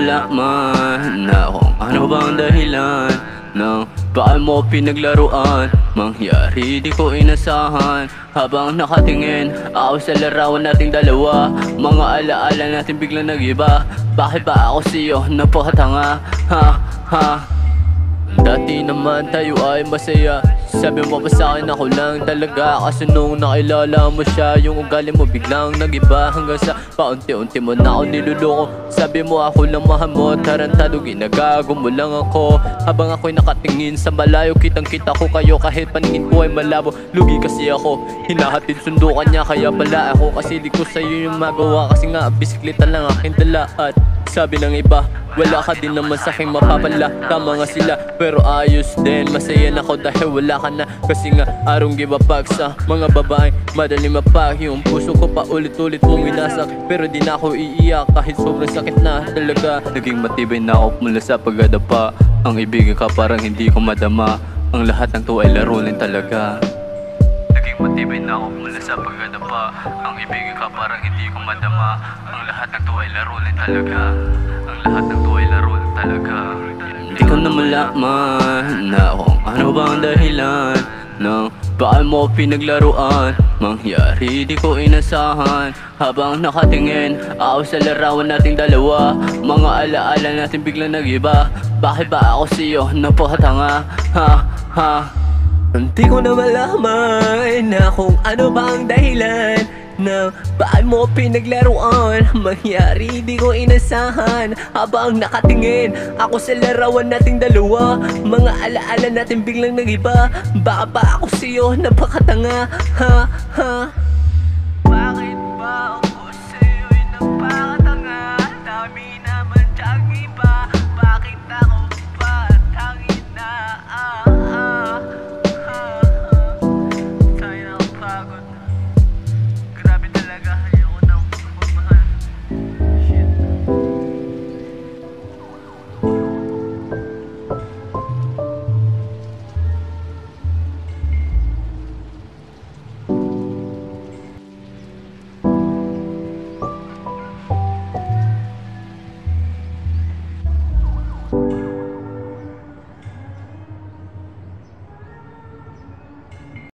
malaman na kung ano bang dahilan ng bakit mo pinaglaruan. Mangyari di ko inasahan habang nakatingin ako sa larawan nating dalawa. Mga alaala natin biglang nag-iba. Bakit ba ako sa'yo napakatanga? Dati naman tayo ay masaya. Sabi mo pa sa'kin ako lang talaga. Kasi nung nakilala mo siya, yung ugali mo biglang nag-iba. Hanggang sa paunti-unti mo na ako niluloko. Sabi mo ako lang mahal mo, tarantado ginagago mo lang ako. Habang ako'y nakatingin sa malayo, kitang-kita ko kayo kahit paningin ko ay malabo. Lugi kasi ako, hinahatid sundukan niya. Kaya pala ako kasi di ko sa'yo yung magawa. Kasi nga bisikleta lang aking dala. At sabi ng iba, wala ka din naman sa'king mapapala. Tama nga sila, pero ayos din. Masaya na ako dahil wala ka na. Kasi nga, I don't give a fuck sa mga babaeng madali mapag. Yung puso ko pa ulit-ulit mong winasak. Pero di na ako iiyak kahit sobrang sakit na talaga. Naging matibay na ako mula sa pagdadapa. Ang ibigin ka parang hindi ko madama. Ang lahat ng to ay laro lang talaga. Naging matibay na ako mula sa pagdadapa. Ang ibigin ka parang hindi ko madama. Ang lahat ng to ay laro lang talaga. Ang lahat ng to ay laro lang talaga. Hindi ko na malaman na kung ano bang dahilan ng bakit mo pinaglaruan. Mangyari di ko inasahan habang nakatingin ako sa larawan nating dalawa. Mga alaala natin biglang nag-iba. Bakit ba ako sa'yo napakatanga? Hindi ko na malaman na kung ano bang dahilan na bakit mo pinaglaruan. Mangyari di ko inasahan habang nakatingin ako sa larawan nating dalawa. Mga alaala natin biglang nag-iba. Baka ba ako sa'yo napakatanga?